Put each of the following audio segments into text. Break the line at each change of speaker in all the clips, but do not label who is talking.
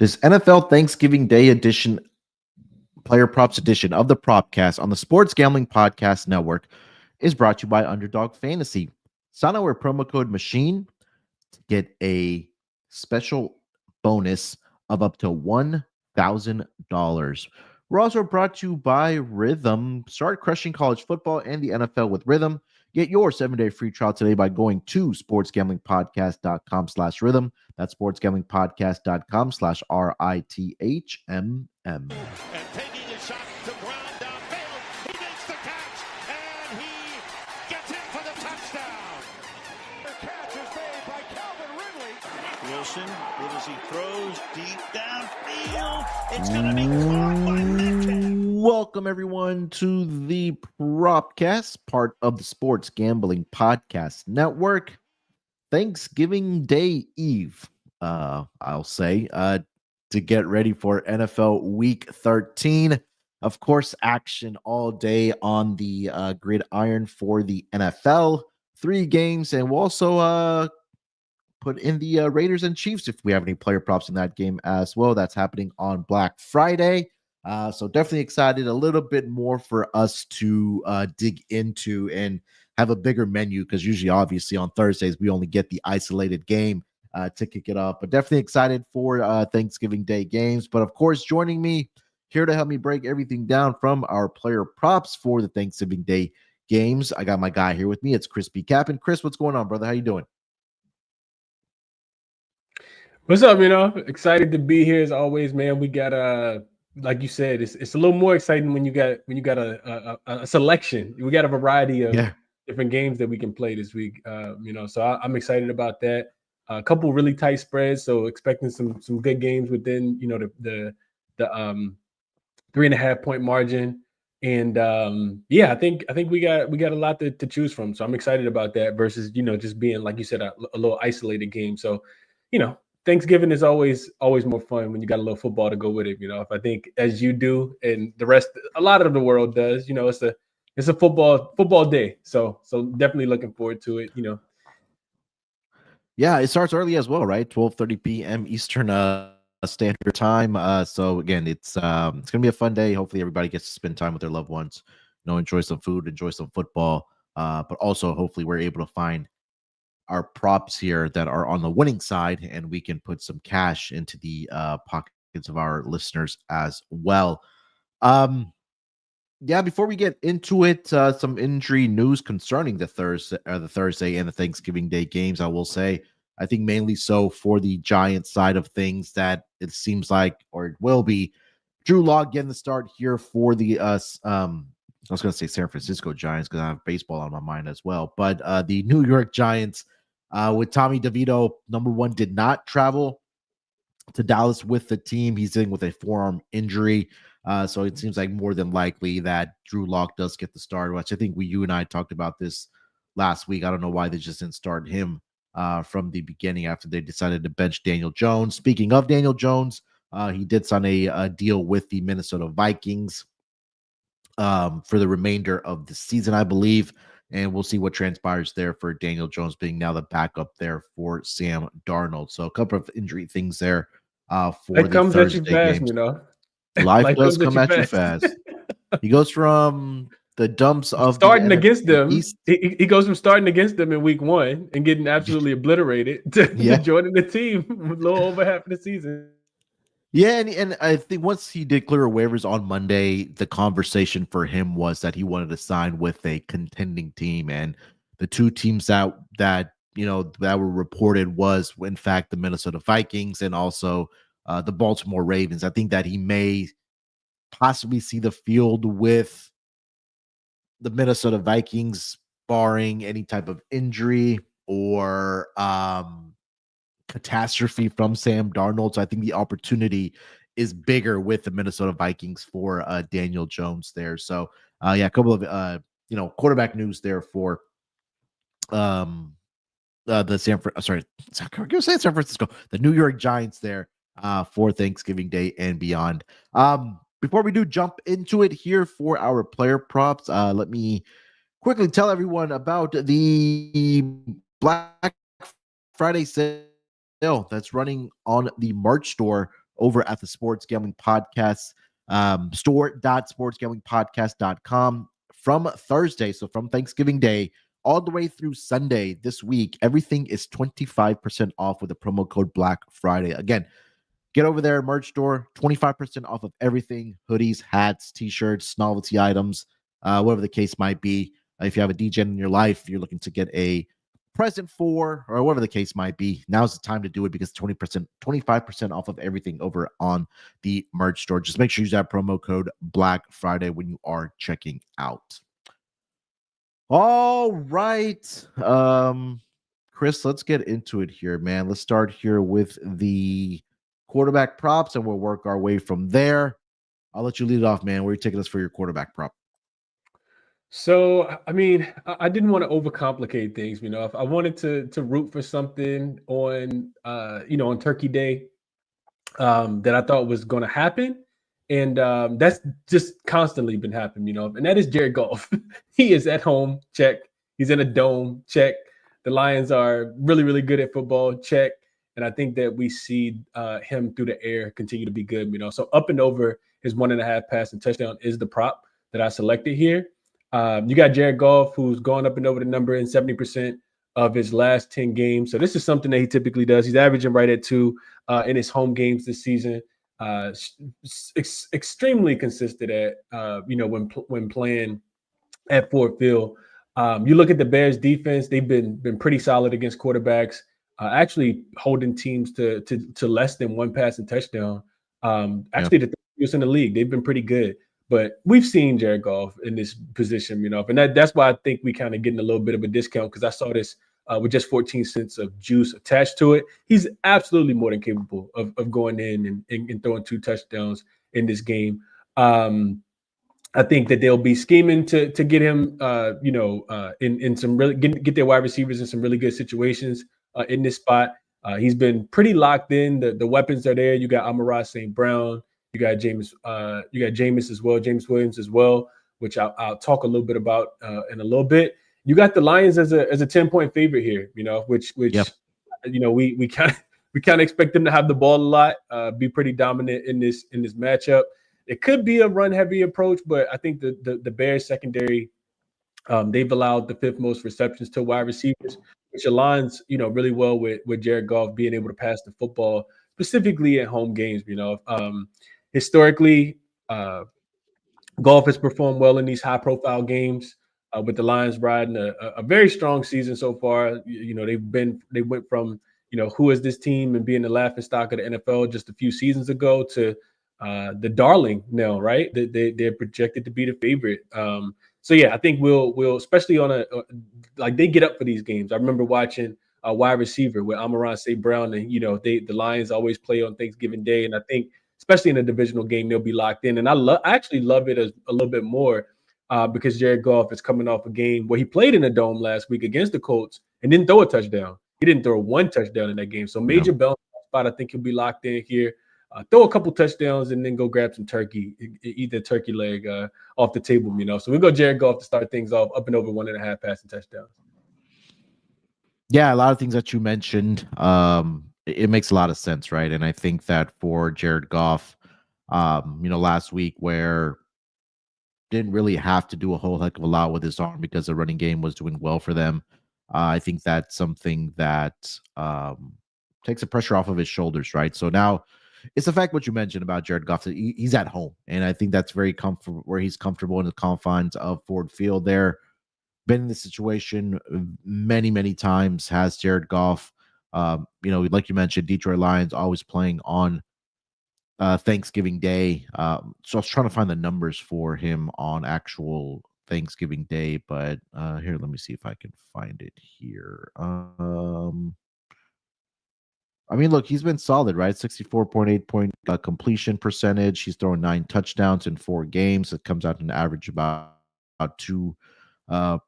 This NFL Thanksgiving Day edition, player props edition of the Propcast on the Sports Gambling Podcast Network is brought to you by Underdog Fantasy. Sign up with promo code MACHINE to get a special bonus of up to $1,000. We're also brought to you by Rhythm. Start crushing college football and the NFL with Rhythm. Get your 7-day free trial today by going to sportsgamblingpodcast.com/rhythm. That's sportsgamblingpodcast.com/RITHMM.
And taking a shot to ground downfield. He makes the catch, and he gets in for the touchdown. The catch is made by Calvin Ridley. Wilson, what as he throws deep downfield. It's going to be caught by Metcalf.
Welcome, everyone, to the Propcast, part of the Sports Gambling Podcast Network. Thanksgiving Day Eve, I'll say, to get ready for NFL Week 13. Of course, action all day on the gridiron for the NFL. 3 games, and we'll also put in the Raiders and Chiefs if we have any player props in that game as well. That's happening on Black Friday. So definitely excited, a little bit more for us to dig into and have a bigger menu, because usually, obviously, on Thursdays, we only get the isolated game to kick it off. But definitely excited for Thanksgiving Day games. But of course, joining me here to help me break everything down from our player props for the Thanksgiving Day games, I got my guy here with me. It's ChrisBeCappinn. Chris, what's going on, brother? How you doing?
What's up, excited to be here as always, man. We got like you said, it's a little more exciting when you got a selection. We got a variety of different games that we can play this week. So I'm excited about that. A couple really tight spreads, so expecting some good games within the 3.5 point margin. And I think we got a lot to choose from. So I'm excited about that versus just being, like you said, a little isolated game. So Thanksgiving is always more fun when you got a little football to go with it. If I think, as you do and the rest, a lot of the world does, it's a football day. So definitely looking forward to it.
Yeah, it starts early as well, right? 12:30 p.m. Eastern Standard Time. So again, it's gonna be a fun day. Hopefully, everybody gets to spend time with their loved ones. Enjoy some food, enjoy some football. But also, hopefully, we're able to find our props here that are on the winning side, and we can put some cash into the pockets of our listeners as well. Before we get into it, some injury news concerning the Thursday and the Thanksgiving Day games. I will say, I think mainly so for the Giants side of things, that it seems like, or it will be, Drew Lock getting the start here for the I was going to say San Francisco Giants because I have baseball on my mind as well, but the New York Giants with Tommy DeVito, number one, did not travel to Dallas with the team. He's dealing with a forearm injury. So it seems like more than likely that Drew Lock does get the start, which I think you and I talked about this last week. I don't know why they just didn't start him from the beginning after they decided to bench Daniel Jones. Speaking of Daniel Jones, he did sign a deal with the Minnesota Vikings for the remainder of the season, I believe. And we'll see what transpires there for Daniel Jones being now the backup there for Sam Darnold. So a couple of injury things there for the Thursday games. Life does come at you fast. He goes from the dumps of
starting against them. He goes from starting against them in week 1 and getting absolutely obliterated to joining the team a little over half of the season.
Yeah, and I think once he did clear waivers on Monday, the conversation for him was that he wanted to sign with a contending team, and the 2 teams that were reported was, in fact, the Minnesota Vikings and also the Baltimore Ravens. I think that he may possibly see the field with the Minnesota Vikings, barring any type of injury or catastrophe from Sam Darnold. So I think the opportunity is bigger with the Minnesota Vikings for Daniel Jones there. So a couple of quarterback news there for the San Francisco, the New York Giants there for Thanksgiving Day and beyond. Before we do jump into it here for our player props, let me quickly tell everyone about the Black Friday sale that's running on the March store over at the Sports Gambling Podcast store.sportsgamblingpodcast.com. From Thursday, so from Thanksgiving Day all the way through Sunday this week, everything is 25% off with the promo code Black Friday. Again, get over there, merch store, 25% off of everything: hoodies, hats, t-shirts, novelty items, whatever the case might be. If you have a DJ in your life, you're looking to get a present for, or whatever the case might be, now's the time to do it, because 25% off of everything over on the merch store. Just make sure you use that promo code Black Friday when you are checking out. All right. Chris, let's get into it here, man. Let's start here with the quarterback props, and we'll work our way from there. I'll let you lead it off, man. Where are you taking us for your quarterback prop?
So, I mean, I didn't want to overcomplicate things. If I wanted to root for something on, on Turkey Day, that I thought was going to happen, and that's just constantly been happening. And that is Jared Goff. He is at home, check. He's in a dome, check. The Lions are really, really good at football, check. And I think that we see him through the air continue to be good. So up and over his 1.5 passing touchdown is the prop that I selected here. You got Jared Goff, who's gone up and over the number in 70% of his last 10 games. So this is something that he typically does. He's averaging right at 2 in his home games this season. Extremely consistent at, when playing at Ford Field. You look at the Bears defense, they've been pretty solid against quarterbacks, actually holding teams to less than 1 passing touchdown. The in the league, they've been pretty good. But we've seen Jared Goff in this position, and that's why I think we kind of getting a little bit of a discount, because I saw this with just 14 cents of juice attached to it. He's absolutely more than capable of going in and throwing 2 touchdowns in this game. I think that they'll be scheming to get him, in some really get their wide receivers in some really good situations in this spot. He's been pretty locked in. The weapons are there. You got Amon-Ra St. Brown. You got Jameis as well, James Williams as well, which I'll talk a little bit about in a little bit. You got the Lions as a 10-point favorite here, which yep. We kind of expect them to have the ball a lot, be pretty dominant in this matchup. It could be a run-heavy approach, but I think the Bears secondary, they've allowed the 5th most receptions to wide receivers, which aligns, really well with Jared Goff being able to pass the football, specifically at home games. Historically, Goff has performed well in these high-profile games, with the Lions riding a very strong season so far. They went from who is this team and being the laughingstock of the NFL just a few seasons ago to the darling now, right? They're projected to be the favorite. So yeah, I think we'll especially on like they get up for these games. I remember watching a wide receiver with Amon-Ra St. Brown, and the Lions always play on Thanksgiving Day, and I think especially in a divisional game they'll be locked in. And I actually love it a little bit more because Jared Goff is coming off a game where he played in a dome last week against the Colts and didn't throw a touchdown. He didn't throw 1 touchdown in that game. So major bounce spot. I think he'll be locked in here. Throw a couple touchdowns and then go grab some turkey, eat the turkey leg off the table, So we go Jared Goff to start things off, up and over 1.5 passing touchdowns.
Yeah, a lot of things that you mentioned, it makes a lot of sense, right? And I think that for Jared Goff, last week where didn't really have to do a whole heck of a lot with his arm because the running game was doing well for them. I think that's something that takes the pressure off of his shoulders, right? So now it's the fact what you mentioned about Jared Goff. He's at home, and I think that's very comfortable where he's comfortable in the confines of Ford Field there. Been in this situation many, many times, has Jared Goff. Like you mentioned, Detroit Lions always playing on Thanksgiving Day. So I was trying to find the numbers for him on actual Thanksgiving Day, but here, let me see if I can find it here. Look, he's been solid, right? 64.8 point completion percentage. He's thrown 9 touchdowns in 4 games. It comes out to an average about 2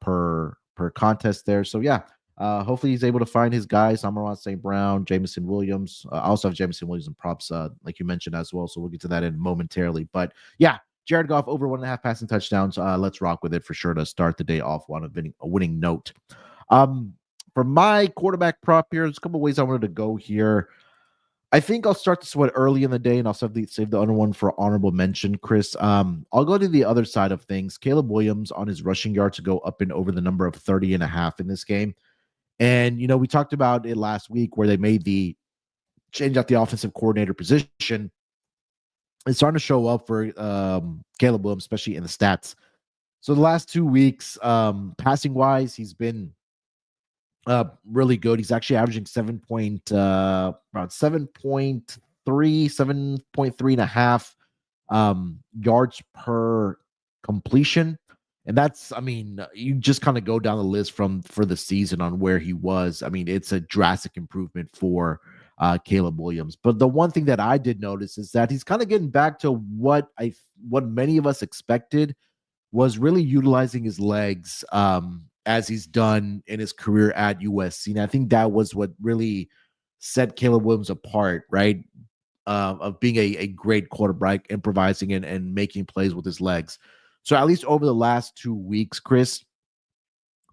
per contest there. So yeah, hopefully he's able to find his guys. Amon-Ra St. Brown, Jameson Williams. I also have Jameson Williams and props, like you mentioned as well. So we'll get to that in momentarily. But yeah, Jared Goff over 1.5 passing touchdowns. Let's rock with it for sure to start the day off on a winning note. For my quarterback prop here, there's a couple ways I wanted to go here. I think I'll start this one early in the day, and I'll save the other one for honorable mention, Chris. I'll go to the other side of things. Caleb Williams on his rushing yards to go up and over the number of 30.5 in this game. And, we talked about it last week where they made the change out the offensive coordinator position. It's starting to show up for Caleb Williams, especially in the stats. So the last 2 weeks, passing wise, he's been really good. He's actually averaging around 7.3 and a half yards per completion. And that's, you just kind of go down the list for the season on where he was. It's a drastic improvement for Caleb Williams. But the one thing that I did notice is that he's kind of getting back to what many of us expected, was really utilizing his legs as he's done in his career at USC. And I think that was what really set Caleb Williams apart, right? Of being a great quarterback, improvising and making plays with his legs. So at least over the last 2 weeks, Chris,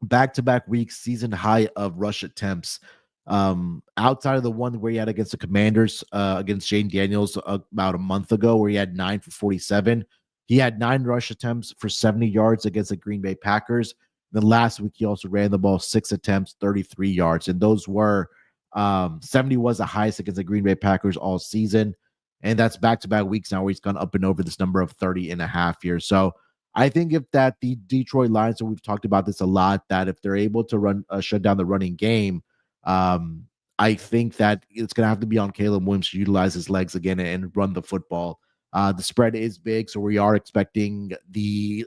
back-to-back weeks, season high of rush attempts. Outside of the one where he had against the Commanders, against Shane Daniels about a month ago, where he had 9 for 47. He had 9 rush attempts for 70 yards against the Green Bay Packers. Then last week, he also ran the ball 6 attempts, 33 yards. And those were 70 was the highest against the Green Bay Packers all season. And that's back-to-back weeks now where he's gone up and over this number of 30.5 here. So I think the Detroit Lions, and we've talked about this a lot, that if they're able to shut down the running game, I think that it's going to have to be on Caleb Williams to utilize his legs again and run the football. The spread is big, so we are expecting the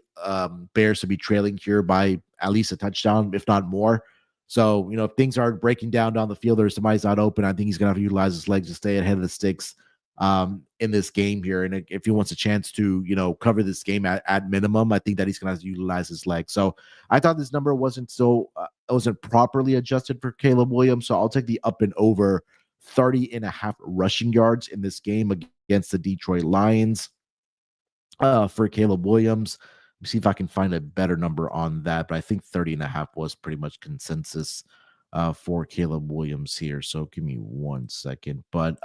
Bears to be trailing here by at least a touchdown, if not more. So, if things are breaking down the field or somebody's not open, I think he's going to have to utilize his legs to stay ahead of the sticks in this game here. And if he wants a chance to, cover this game at minimum, I think that he's going to have to utilize his legs. So I thought this number wasn't properly adjusted for Caleb Williams. So I'll take the up and over 30.5 rushing yards in this game against the Detroit Lions for Caleb Williams. Let me see if I can find a better number on that, but I think 30.5 was pretty much consensus for Caleb Williams here. So give me 1 second. But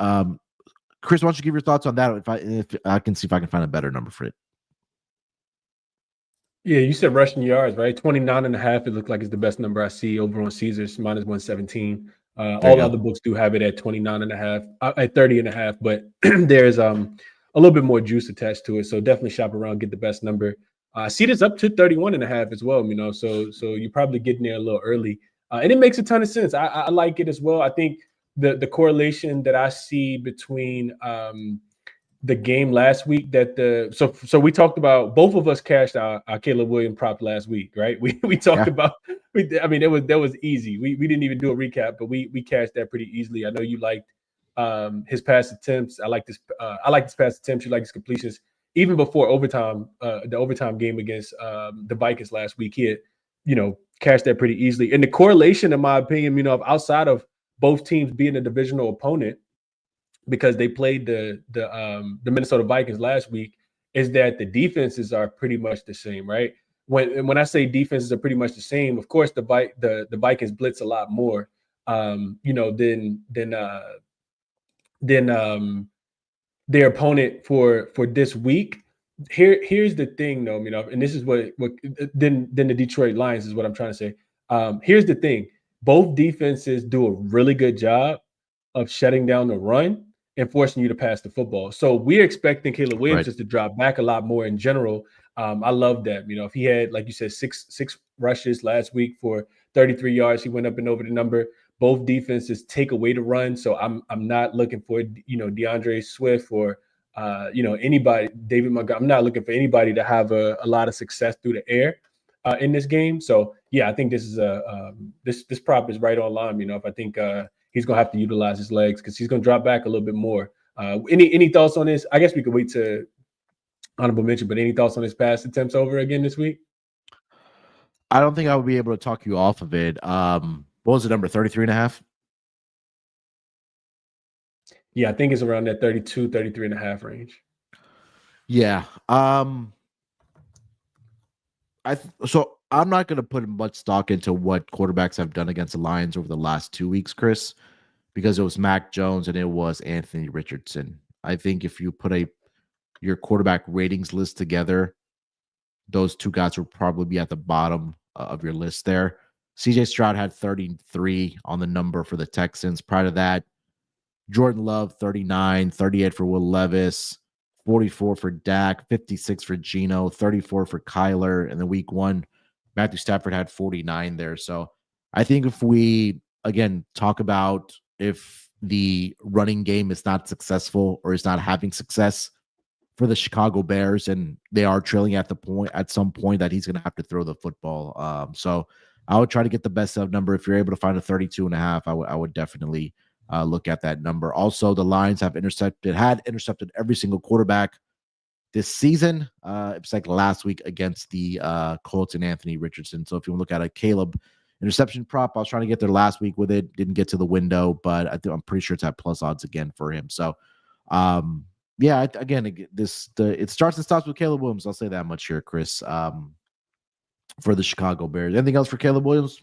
Chris, why don't you give your thoughts on that? If I can see if I can find a better number for it.
Yeah, you said rushing yards, right? 29.5. It looked like it's the best number I see over on Caesars, minus 117. All other books do have it at 29.5, at 30.5, but there's a little bit more juice attached to it. So definitely shop around, get the best number. I see this up to 31.5 as well, so you're probably getting there a little early. And it makes a ton of sense. I like it as well. I think the correlation that I see between the game last week so we talked about, both of us cashed our Caleb Williams prop last week, right? We talked about, that was easy. We didn't even do a recap, but we cashed that pretty easily. I know you liked his pass attempts. I like this pass attempts. You like his completions. Even before overtime, the overtime game against the Vikings last week, he had, cashed that pretty easily. And the correlation, in my opinion, outside of both teams being a divisional opponent, because they played the Minnesota Vikings last week, is that the defenses are pretty much the same, right? When I say defenses are pretty much the same, of course the Vikings blitz a lot more, than their opponent for this week. Here's the thing, though, and this is what then the Detroit Lions is what I'm trying to say. Here's the thing: both defenses do a really good job of shutting down the run and forcing you to pass the football. So we're expecting Caleb Williams just to drop back a lot more in general. I love that. If he had, like you said, six rushes last week for 33 yards, he went up and over the number. Both defenses take away the run, so I'm not looking for DeAndre Swift or anybody, David Montgomery. I'm not looking for anybody to have a lot of success through the air in this game. So yeah, I think this is this prop is right on line. If I think he's gonna have to utilize his legs because he's gonna drop back a little bit more. Any thoughts on this? I guess we could wait to honorable mention, but any thoughts on his pass attempts over again this week?
I don't think I would be able to talk you off of it. What was the number? 33.5?
Yeah, I think it's around that 32, 33.5 range.
Yeah. So I'm not going to put much stock into what quarterbacks have done against the Lions over the last 2 weeks, Chris, because it was Mac Jones and it was Anthony Richardson. I think if you put your quarterback ratings list together, those two guys will probably be at the bottom of your list there. CJ Stroud had 33 on the number for the Texans. Prior to that, Jordan Love, 39, 38 for Will Levis, 44 for Dak, 56 for Geno, 34 for Kyler. And then week one, Matthew Stafford had 49 there. So I think if we, again, talk about if the running game is not successful or is not having success for the Chicago Bears, and they are trailing at some point that he's going to have to throw the football. So I would try to get the best of number. If you're able to find a 32.5, I would definitely look at that number. Also, the Lions had intercepted every single quarterback this season. It's like last week against the Colts and Anthony Richardson. So if you want to look at a Caleb interception prop, I was trying to get there last week with it. Didn't get to the window, but I'm pretty sure it's at plus odds again for him. So, yeah, it starts and stops with Caleb Williams. I'll say that much here, Chris, for the Chicago Bears. Anything else for Caleb Williams?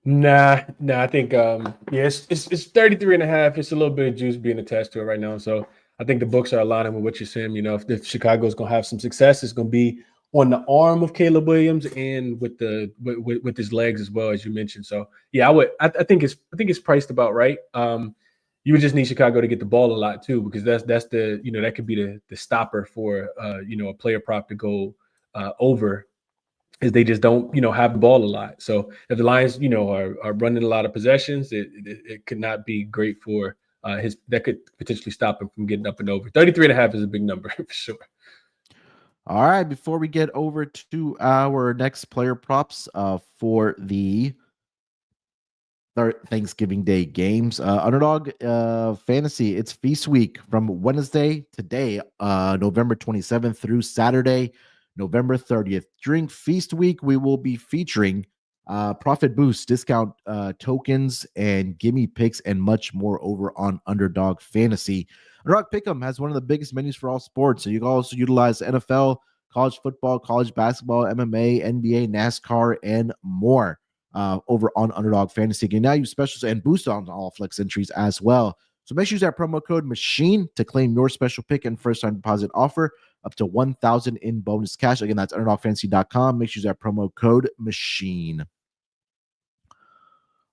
Nah, I think it's 33.5. It's a little bit of juice being attached to it right now. So I think the books are aligning with what you're saying. You know, if Chicago's gonna have some success, it's gonna be on the arm of Caleb Williams and with his legs as well, as you mentioned. So yeah, I think it's priced about right. You would just need Chicago to get the ball a lot too, because that's the, you know, that could be the stopper for a player prop to go over, is they just don't, have the ball a lot. So if the Lions, are running a lot of possessions, it could not be great for that could potentially stop him from getting up and over. 33.5 is a big number for sure.
All right, before we get over to our next player props for the Thanksgiving Day games, Underdog Fantasy, it's Feast Week from Wednesday today, November 27th through Saturday, November 30th. During Feast Week, we will be featuring profit boost, discount tokens, and gimme picks and much more over on Underdog Fantasy. Underdog Pick'em has one of the biggest menus for all sports, so you can also utilize NFL, college football, college basketball, MMA, NBA, NASCAR, and more over on Underdog Fantasy. You can now use specials and boost on all flex entries as well. So make sure you use that promo code MACHINE to claim your special pick and first-time deposit offer up to $1,000 in bonus cash. Again, that's UnderdogFantasy.com. Make sure you use that promo code MACHINE.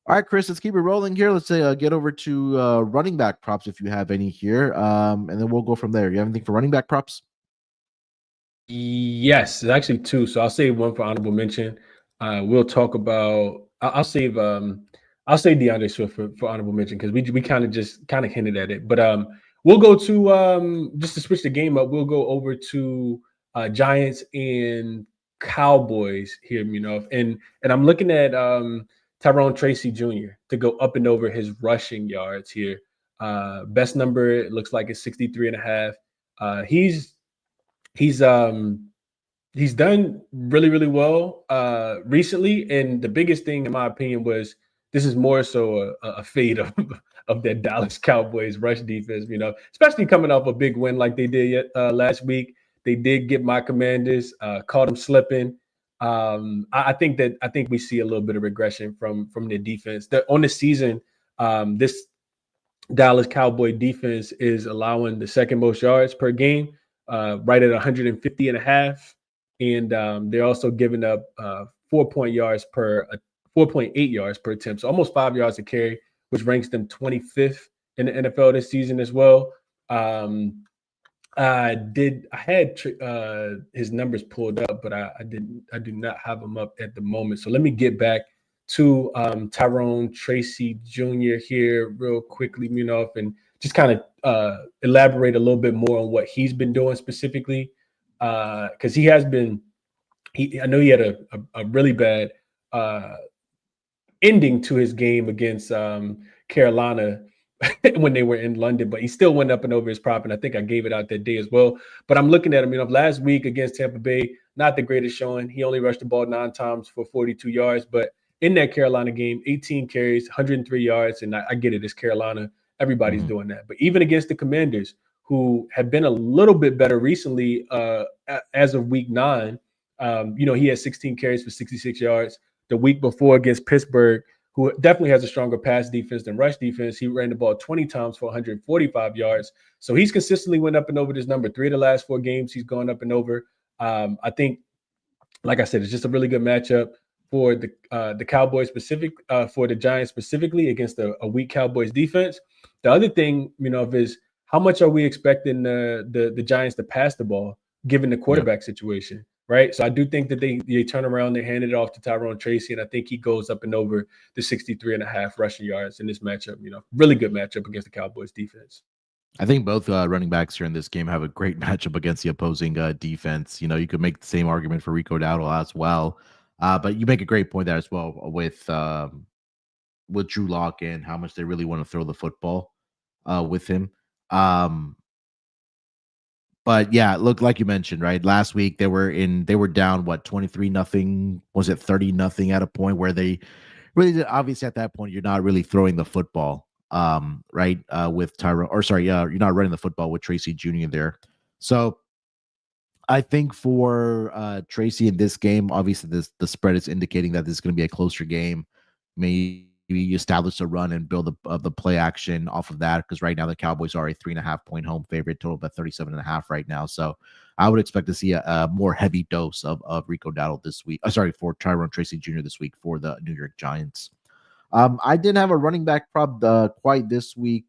All right, Chris, let's keep it rolling here. Let's get over to running back props if you have any here, and then we'll go from there. You have anything for running back props?
Yes, there's actually two. So I'll save one for honorable mention. We'll talk about. I'll save DeAndre Swift for honorable mention, because we kind of hinted at it. But we'll go to just to switch the game up. We'll go over to Giants and Cowboys here, and I'm looking at Tyrone Tracy Jr. to go up and over his rushing yards here. Best number, it looks like, is 63.5. He's done really, really well recently. And the biggest thing, in my opinion, was this is more so a fade of that Dallas Cowboys rush defense, especially coming off a big win like they did last week. They did get my Commanders, caught them slipping. I think we see a little bit of regression from the defense. On the season, this Dallas Cowboy defense is allowing the second most yards per game, right at 150.5. And they're also giving up 4.8 yards per attempt, so almost 5 yards a carry, which ranks them 25th in the NFL this season as well. I had his numbers pulled up, but I do not have them up at the moment. So let me get back to Tyrone Tracy Jr. here real quickly, and just kind of elaborate a little bit more on what he's been doing specifically, because he has been. I know he had a really bad ending to his game against Carolina when they were in London, but he still went up and over his prop, and I think I gave it out that day as well. But I'm looking at him, last week against Tampa Bay, not the greatest showing. He only rushed the ball 9 times for 42 yards, but in that Carolina game, 18 carries, 103 yards, and I get it, it's Carolina. Everybody's doing that. But even against the Commanders, who have been a little bit better recently as of week 9, he had 16 carries for 66 yards. The week before against Pittsburgh, who definitely has a stronger pass defense than rush defense. He ran the ball 20 times for 145 yards. So he's consistently went up and over this number. 3 of the last 4 games, he's gone up and over. I think, like I said, it's just a really good matchup for the Cowboys for the Giants specifically against a weak Cowboys defense. The other thing, is how much are we expecting the Giants to pass the ball given the quarterback situation, right? So I do think that they turn around, they hand it off to Tyrone Tracy, and I think he goes up and over the 63.5 rushing yards in this matchup. Really good matchup against the Cowboys defense.
I think both running backs here in this game have a great matchup against the opposing defense. You could make the same argument for Rico Dowdle as well. But you make a great point there as well with Drew Lock and how much they really want to throw the football with him. But yeah, look, like you mentioned, right? Last week they were down 23-0, was it 30-0 at a point where they really did, obviously at that point you're not really throwing the football, right? With Tyrone, or sorry, you're not running the football with Tracy Jr. there. So I think for Tracy in this game, obviously the spread is indicating that this is going to be a closer game. Maybe you establish a run and build the play action off of that, because right now the Cowboys are a 3.5-point home favorite, total about 37.5 right now. So I would expect to see a more heavy dose of Rico Dowdle this week. For Tyrone Tracy Jr. this week for the New York Giants. I didn't have a running back prop quite this week,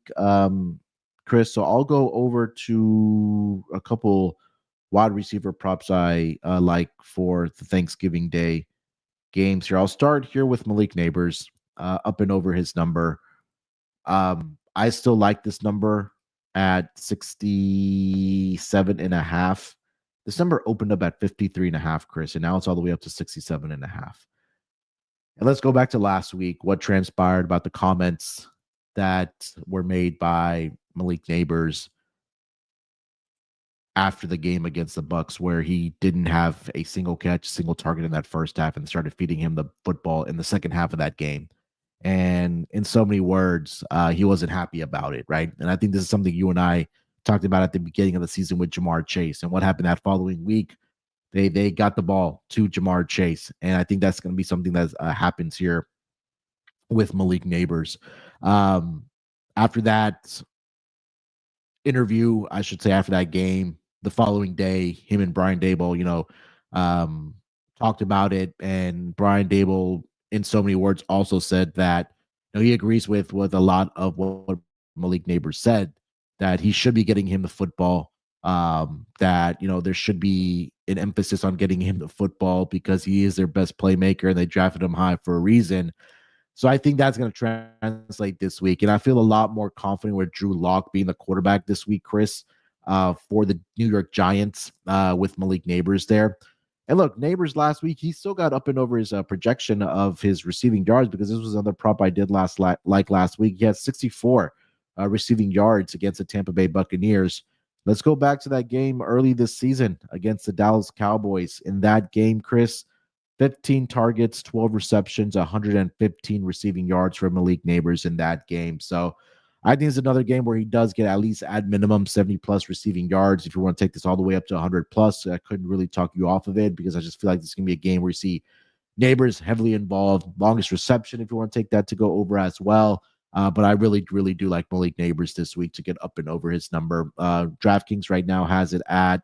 Chris. So I'll go over to a couple wide receiver props I like for the Thanksgiving Day games here. I'll start here with Malik Neighbors, up and over his number. I still like this number at 67.5. This number opened up at 53.5, Chris, and now it's all the way up to 67.5. And let's go back to last week. What transpired about the comments that were made by Malik Neighbors after the game against the Bucs, where he didn't have a single catch, single target in that first half, and started feeding him the football in the second half of that game. And in so many words, he wasn't happy about it, right? And I think this is something you and I talked about at the beginning of the season with Jamar Chase. And what happened that following week, they got the ball to Jamar Chase. And I think that's going to be something that happens here with Malik Neighbors. After that interview, I should say, after that game, the following day, him and Brian Daboll, talked about it. And Brian Daboll, in so many words, also said that he agrees with a lot of what Malik Neighbors said, that he should be getting him the football, that there should be an emphasis on getting him the football because he is their best playmaker and they drafted him high for a reason. So I think that's going to translate this week. And I feel a lot more confident with Drew Lock being the quarterback this week, Chris, for the New York Giants, with Malik Neighbors there. And look, Neighbors last week, he still got up and over his projection of his receiving yards, because this was another prop I did last week. He had 64 receiving yards against the Tampa Bay Buccaneers. Let's go back to that game early this season against the Dallas Cowboys. In that game, Chris, 15 targets, 12 receptions, 115 receiving yards for Malik Neighbors in that game. So I think it's another game where he does get at least at minimum 70+ receiving yards. If you want to take this all the way up to 100+, I couldn't really talk you off of it, because I just feel like this is going to be a game where you see Neighbors heavily involved. Longest reception, if you want to take that to go over as well. But I really, really do like Malik Neighbors this week to get up and over his number. DraftKings right now has it at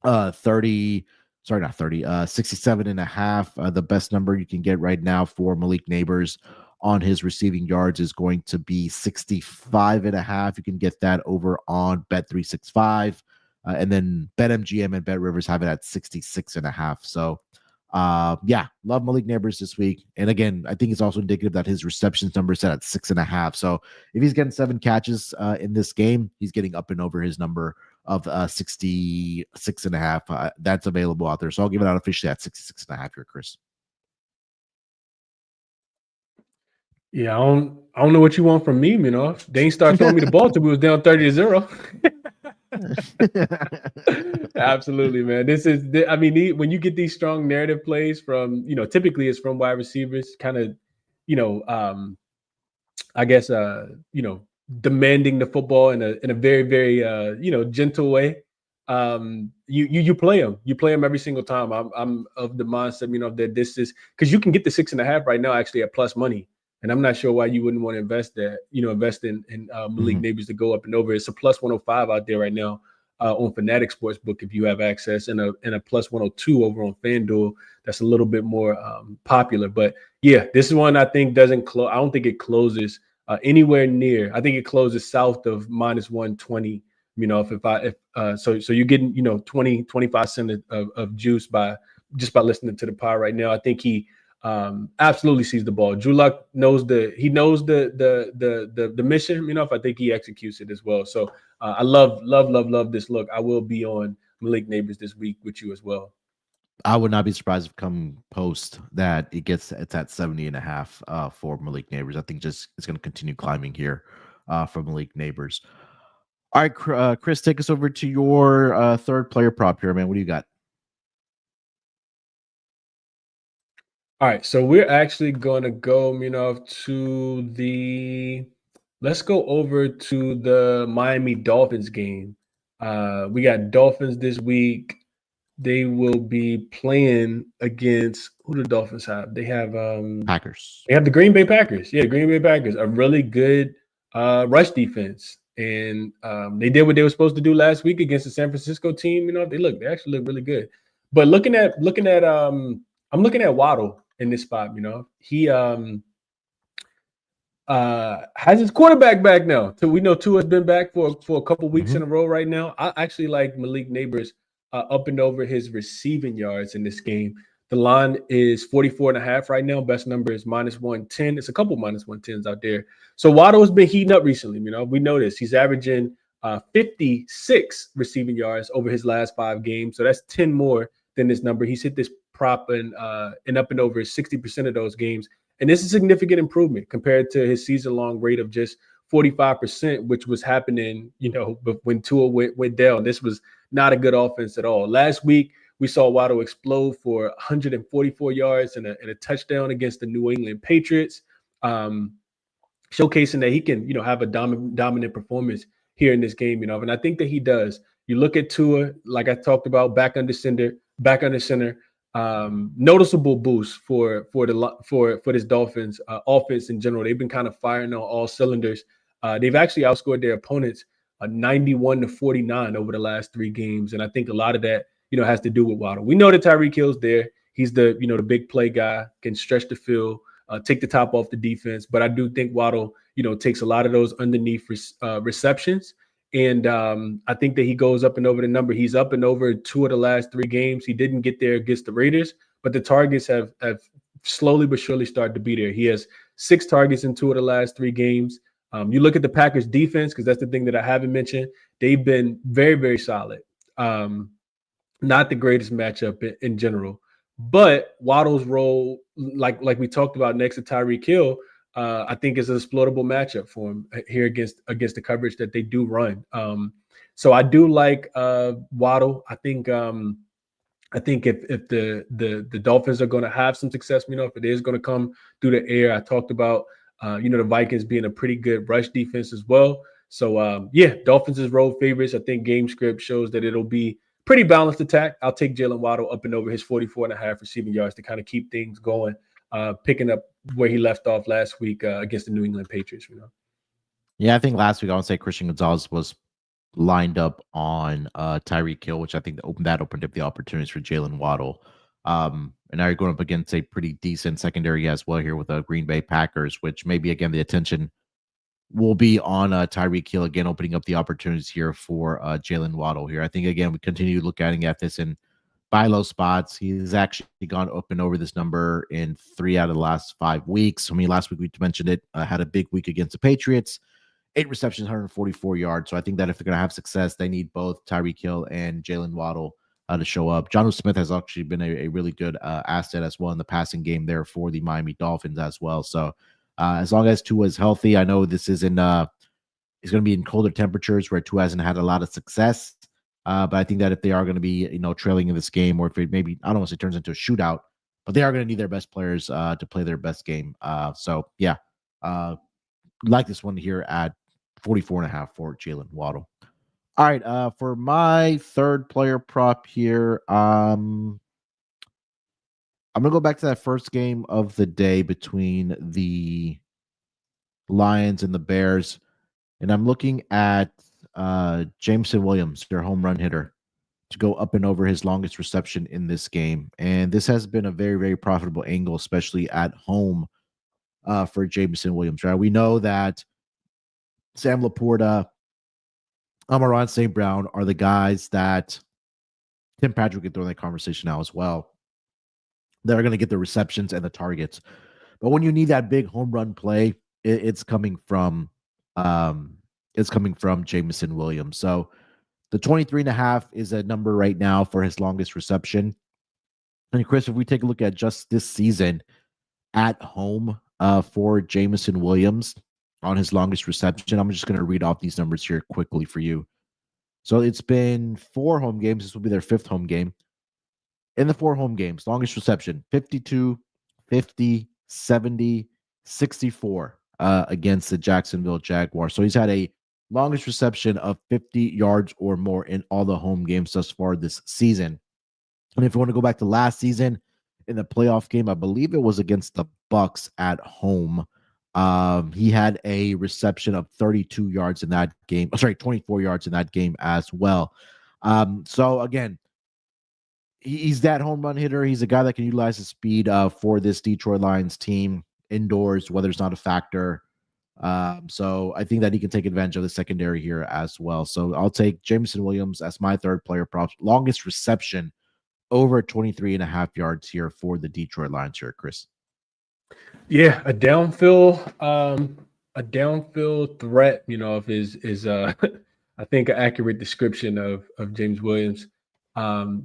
67.5. The best number you can get right now for Malik Neighbors on his receiving yards is going to be 65.5. You can get that over on Bet365. And then BetMGM and BetRivers have it at 66.5. So love Malik Neighbors this week. And again, I think it's also indicative that his receptions number is set at 6.5. So if he's getting 7 catches in this game, he's getting up and over his number of 66.5. That's available out there. So I'll give it out officially at 66.5 here, Chris.
Yeah, I don't know what you want from me, Munaf. They ain't start throwing me the ball till we was down 30-0. Absolutely, man. When you get these strong narrative plays from, typically it's from wide receivers, kind of, demanding the football in a very, very, gentle way. you play him. You play him every single time. I'm of the mindset, that this is because you can get the 6.5 right now actually at plus money. And I'm not sure why you wouldn't want to invest in Malik Neighbors to go up and over. It's a plus 105 out there right now on Fanatic Sportsbook if you have access, and a plus 102 over on FanDuel. That's a little bit more popular. But yeah, this is one I think doesn't close. I don't think it closes anywhere near. I think it closes south of minus 120. So you're getting 20-25 cents of juice by listening to the pod right now. I think he absolutely sees the ball. Drew Luck knows the mission. I think he executes it as well. So I love this look. I will be on Malik Neighbors this week with you as well.
I would not be surprised if come post that it's at 70.5 for Malik Neighbors. I think it's going to continue climbing here for Malik Neighbors. All right, Chris, take us over to your third player prop here, man. What do you got?
All right, so we're actually going to go, let's go over to the Miami Dolphins game. We got Dolphins this week. They will be playing against who the Dolphins have. They have
Packers.
They have the Green Bay Packers. Yeah, Green Bay Packers, a really good rush defense. And they did what they were supposed to do last week against the San Francisco team. They actually look really good. But I'm looking at Waddle in this spot. He has his quarterback back now. So we know Tua's been back for a couple weeks in a row right now. I actually like Malik Neighbors up and over his receiving yards in this game. The line is 44.5 right now. Best number is minus 110. It's a couple minus 110s out there. So Waddle has been heating up recently. We know this. He's averaging 56 receiving yards over his last 5 games. So that's 10 more than this number. He's hit this prop and up and over 60% of those games. And this is a significant improvement compared to his season-long rate of just 45%, which was happening, when Tua went down. This was not a good offense at all. Last week, we saw Waddle explode for 144 yards and a touchdown against the New England Patriots, showcasing that he can, have a dominant performance here in this game, and I think that he does. You look at Tua, like I talked about, back under center, noticeable boost for this Dolphins offense in general. They've been kind of firing on all cylinders. They've actually outscored their opponents 91-49 over the last 3 games, and I think a lot of that has to do with Waddle. We know that Tyreek Hill's there. He's the the big play guy, can stretch the field, take the top off the defense. But I do think Waddle takes a lot of those underneath receptions. And I think that he goes up and over the number. He's up and over 2 of the last 3 games. He didn't get there against the Raiders, but the targets have slowly but surely started to be there. He has 6 targets in 2 of the last 3 games. You look at the Packers defense, because that's the thing that I haven't mentioned. They've been very, very solid. Not the greatest matchup in general. But Waddle's role, like we talked about next to Tyreek Hill, I think is an exploitable matchup for him here against the coverage that they do run. So I do like Waddle. I think if the Dolphins are going to have some success, if it is going to come through the air, I talked about the Vikings being a pretty good rush defense as well. So Dolphins is road favorites. I think game script shows that it'll be pretty balanced attack. I'll take Jalen Waddle up and over his 44.5 receiving yards to kind of keep things going, picking up where he left off last week against the New England Patriots.
Yeah, I think last week I would say Christian Gonzalez was lined up on Tyreek Hill, which I think opened up the opportunities for Jalen Waddle. And now you're going up against a pretty decent secondary as well here with the Green Bay Packers, which maybe again the attention will be on Tyreek Hill again, opening up the opportunities here for Jalen Waddle here. I think again we continue looking at this in buy low spots. He's actually gone up and over this number in 3 out of the last 5 weeks. I mean, last week we mentioned it, had a big week against the Patriots, 8 receptions, 144 yards. So I think that if they're going to have success, they need both Tyreek Hill and Jalen Waddle to show up. Jonnu Smith has actually been a really good asset as well in the passing game there for the Miami Dolphins as well. So as long as Tua is healthy, I know this isn't it's going to be in colder temperatures where Tua hasn't had a lot of success. But I think that if they are going to be, trailing in this game, or if it maybe, I don't want to say turns into a shootout, but they are going to need their best players to play their best game. Like this one here at 44.5 for Jalen Waddle. All right, for my third player prop here, I'm gonna go back to that first game of the day between the Lions and the Bears, and I'm looking at Jameson Williams, their home run hitter, to go up and over his longest reception in this game. And this has been a very, very profitable angle, especially at home for Jameson Williams, right? We know that Sam Laporta, Amon St. Brown are the guys that Tim Patrick could throw in that conversation now as well. They're going to get the receptions and the targets. But when you need that big home run play, it's coming from Jameson Williams. So the 23.5 is a number right now for his longest reception. And Chris, if we take a look at just this season at home for Jameson Williams on his longest reception, I'm just going to read off these numbers here quickly for you. So it's been 4 home games. This will be their 5th home game. In the 4 home games, longest reception, 52, 50, 70, 64 against the Jacksonville Jaguars. So he's had a longest reception of 50 yards or more in all the home games thus far this season. And if you want to go back to last season in the playoff game, I believe it was against the Bucs at home. He had a reception of 32 yards in that game. 24 yards in that game as well. So again, he's that home run hitter. He's a guy that can utilize his speed for this Detroit Lions team indoors. Weather's not a factor. So I think that he can take advantage of the secondary here as well. So I'll take Jameson Williams as my third player prop. Longest reception over 23.5 yards here for the Detroit Lions here, Chris.
Yeah, a downfield threat, if is I think an accurate description of James Williams.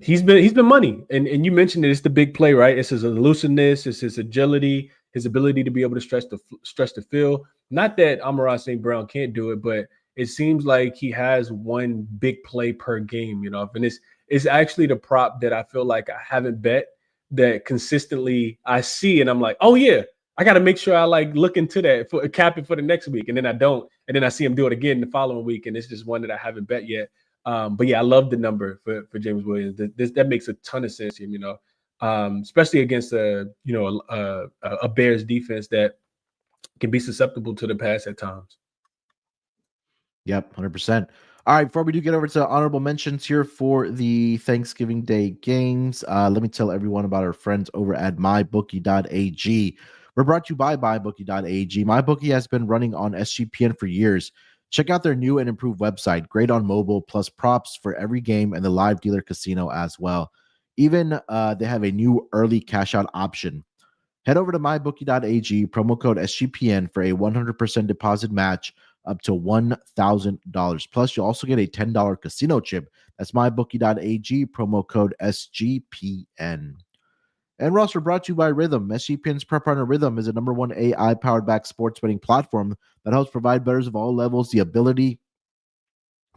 He's been money. And you mentioned it, it's the big play, right? It's his elusiveness, it's his agility, his ability to be able to stretch the field. Not that Amon St. Brown can't do it, but it seems like he has one big play per game, and it's actually the prop that I feel like I haven't bet that consistently I see, and I'm like, oh yeah, I got to make sure I look into that for cap it for the next week, and then I don't, and then I see him do it again the following week, and it's just one that I haven't bet yet. But yeah, I love the number for James Williams. That makes a ton of sense, especially against a Bears defense that can be susceptible to the pass at times.
Yep, 100%. All right, before we do get over to honorable mentions here for the Thanksgiving Day games, let me tell everyone about our friends over at mybookie.ag. We're brought to you by mybookie.ag. MyBookie has been running on SGPN for years. Check out their new and improved website, great on mobile, plus props for every game and the live dealer casino as well. Even they have a new early cash out option. Head over to mybookie.ag, promo code SGPN for a 100% deposit match up to $1,000. Plus, you'll also get a $10 casino chip. That's mybookie.ag, promo code SGPN. And Ross, we're brought to you by Rhythm. SGPN's Prep Runner Rhythm is a #1 AI-powered back sports betting platform that helps provide bettors of all levels the ability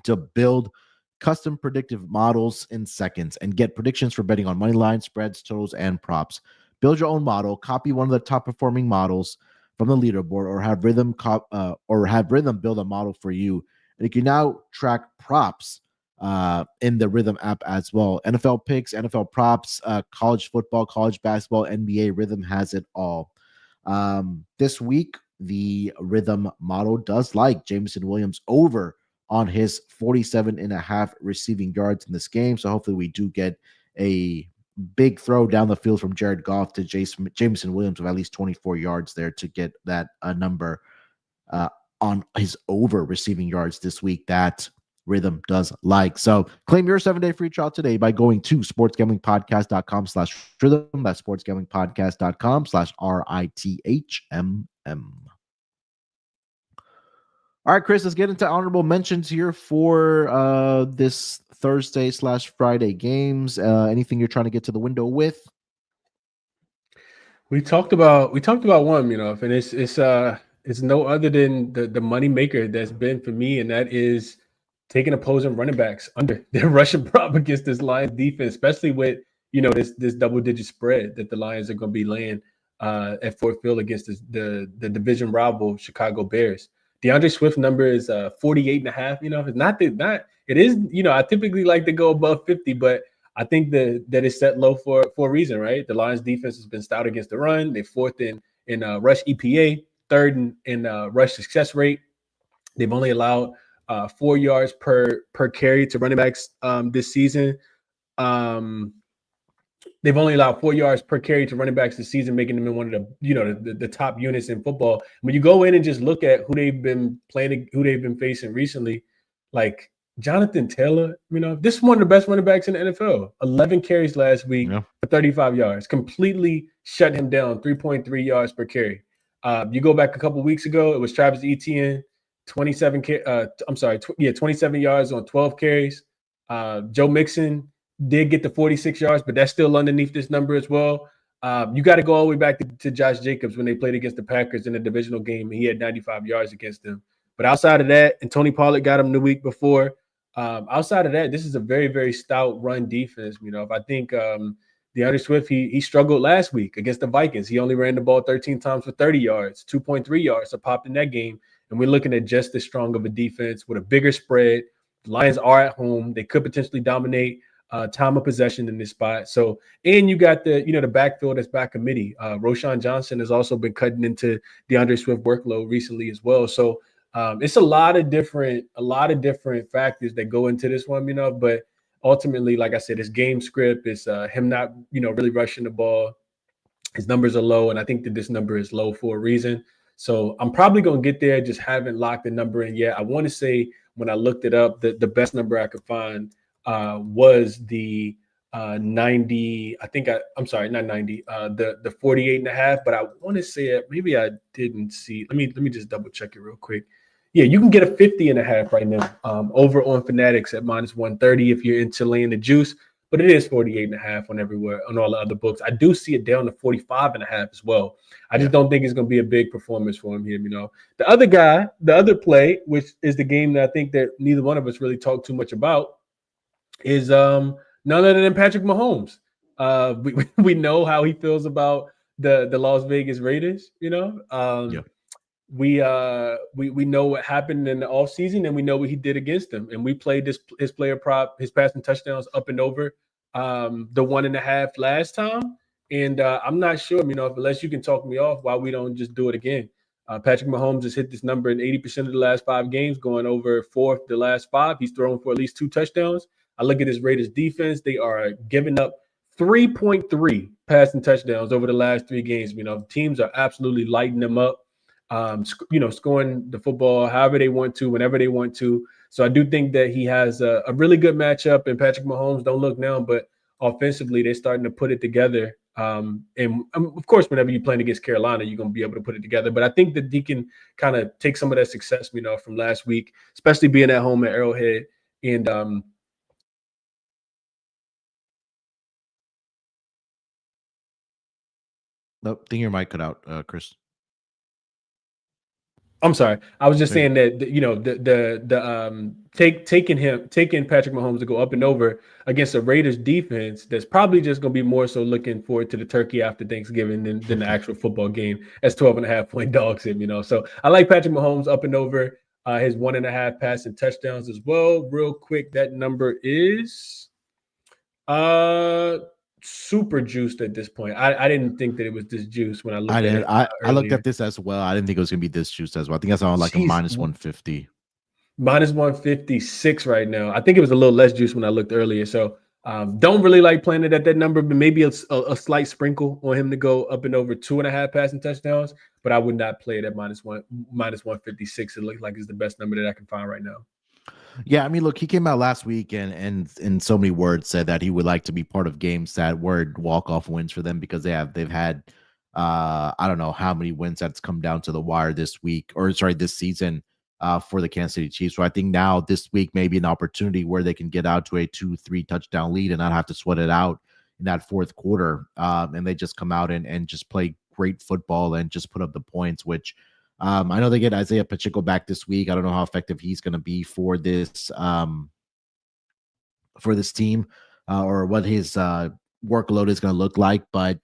to build custom predictive models in seconds and get predictions for betting on money lines, spreads, totals, and props. Build your own model, copy one of the top-performing models from the leaderboard, or have Rhythm build a model for you. And you can now track props in the Rhythm app as well. NFL picks, NFL props, college football, college basketball, NBA. Rhythm has it all. This week, the Rhythm model does like Jameson Williams over on his 47.5 receiving yards in this game. So hopefully we do get a big throw down the field from Jared Goff to Jameson Williams of at least 24 yards there to get that number on his over receiving yards this week that Rhythm does like. So claim your 7-day free trial today by going to sportsgamblingpodcast.com/rhythm. That's sportsgamblingpodcast.com/RITHMM. All right, Chris, let's get into honorable mentions here for this Thursday/Friday games. Anything you're trying to get to the window with?
We talked about one, and it's no other than the money maker that's been for me, and that is taking opposing running backs under their rushing prop against this Lions defense, especially with this double-digit spread that the Lions are going to be laying at Ford Field against the division rival Chicago Bears. DeAndre Swift number is 48.5. It's not it is, I typically like to go above 50, but I think that it's set low for a reason, right? The Lions defense has been stout against the run. They're fourth in rush EPA, third in rush success rate. They've only allowed 4 yards per carry to running backs this season. They've only allowed 4 yards per carry to running backs this season, making them in one of the top units in football. When you go in and just look at who they've been playing, who they've been facing recently, like Jonathan Taylor, this is one of the best running backs in the NFL. 11 carries last week for 35 yards, completely shut him down, 3.3 yards per carry. You go back a couple weeks ago, it was Travis Etienne, 27 yards on 12 carries. Joe Mixon did get the 46 yards, but that's still underneath this number as well. You got to go all the way back to Josh Jacobs when they played against the Packers in a divisional game. He had 95 yards against them. But outside of that, and Tony Pollard got him the week before. Outside of that, this is a very, very stout run defense. If I think DeAndre Swift, he struggled last week against the Vikings. He only ran the ball 13 times for 30 yards, 2.3 yards, so popped in that game. And we're looking at just as strong of a defense with a bigger spread. The Lions are at home. They could potentially dominate time of possession in this spot. So, and you got the backfield that's back committee. Roshan Johnson has also been cutting into DeAndre Swift workload recently as well. So it's a lot of different factors that go into this one, but ultimately, like I said, it's game script. It's him not, really rushing the ball. His numbers are low, and I think that this number is low for a reason. So I'm probably going to get there, just haven't locked the number in yet. I want to say when I looked it up, the best number I could find was the 90. I'm sorry, not 90. The 48.5. But I want to say it. Maybe I didn't see. Let me just double check it real quick. Yeah, you can get a 50.5 right now over on Fanatics at -130 if you're into laying the juice. But it is 48.5 on all the other books. I do see it down to 45.5 as well. I just don't think it's going to be a big performance for him here. The other guy, the other play, which is the game that I think that neither one of us really talked too much about, is none other than Patrick Mahomes. We know how he feels about the Las Vegas Raiders. We know what happened in the offseason, and we know what he did against them. And we played his player prop, his passing touchdowns up and over the 1.5 last time. And I'm not sure, unless you can talk me off, why we don't just do it again. Patrick Mahomes has hit this number in 80% of the last 5 games, going over 4 of the last 5. He's thrown for at least 2 touchdowns. I look at his Raiders defense. They are giving up 3.3 passing touchdowns over the last 3 games. Teams are absolutely lighting them up. Scoring the football however they want to, whenever they want to. So I do think that he has a really good matchup, and Patrick Mahomes, don't look now, but offensively, they're starting to put it together. And of course, whenever you're playing against Carolina, you're going to be able to put it together. But I think that he can kind of take some of that success, from last week, especially being at home at Arrowhead. And
Nope, think your mic cut out, Chris.
I'm sorry. I was just saying that taking Patrick Mahomes to go up and over against a Raiders defense that's probably just going to be more so looking forward to the turkey after Thanksgiving than the actual football game as 12.5-point dogs him. So I like Patrick Mahomes up and over his 1.5 passing touchdowns as well. Real quick, that number is super juiced at this point. I didn't think that it was this juiced when I looked at it.
I looked at this as well. I didn't think it was going to be this juiced as well. I think that's on like a -150.
-156 right now. I think it was a little less juice when I looked earlier. So don't really like playing it at that number, but maybe a slight sprinkle on him to go up and over 2.5 passing touchdowns. But I would not play it at -156. It looks like it's the best number that I can find right now.
Yeah, I mean, look, he came out last week and in so many words said that he would like to be part of games that were walk-off wins for them because they've had I don't know how many wins that's come down to the wire this season for the Kansas City Chiefs. So I think now this week may be an opportunity where they can get out to a 2-3 touchdown lead and not have to sweat it out in that fourth quarter. And they just come out and just play great football and just put up the points, which I know they get Isaiah Pacheco back this week. I don't know how effective he's going to be for this team or what his workload is going to look like. But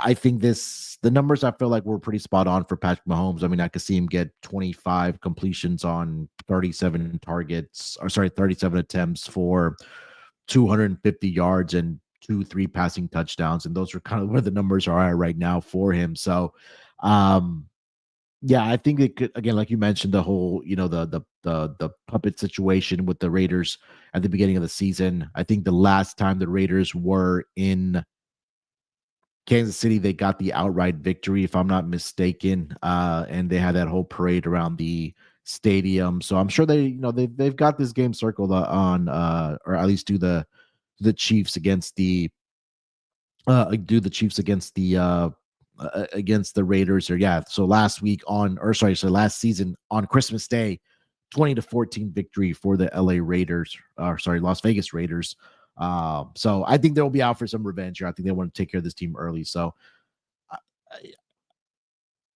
I think the numbers I feel like were pretty spot on for Patrick Mahomes. I mean, I could see him get 25 completions on 37 targets, or sorry, 37 attempts for 250 yards and 3 passing touchdowns. And those are kind of where the numbers are at right now for him. So, yeah, I think it could, again, like you mentioned, the whole, the puppet situation with the Raiders at the beginning of the season. I think the last time the Raiders were in Kansas City, they got the outright victory, if I'm not mistaken, and they had that whole parade around the stadium. So I'm sure they've got this game circled on, or at least do the Chiefs against the against the Raiders. Or yeah, so last season on Christmas Day, 20-14 victory for the Las Vegas Raiders. So I think they'll be out for some revenge here. I think they want to take care of this team early. So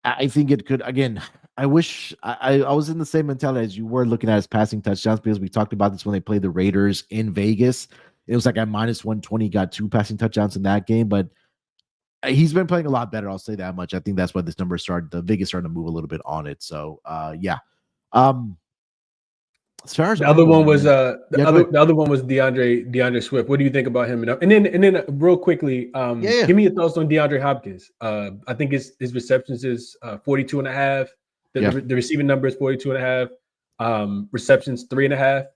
I think it could, again, I wish I was in the same mentality as you were, looking at his passing touchdowns, because we talked about this when they played the Raiders in Vegas. It was like at -120, got 2 passing touchdowns in that game, but he's been playing a lot better. I'll say that much. I think that's why this number the Vegas started to move a little bit on it. So yeah. As far as
the other one was the other one was DeAndre Swift. What do you think about him? And then real quickly, give me your thoughts on DeAndre Hopkins. I think his receptions is 42 and a half. The receiving number is 42 and a half. Receptions 3.5.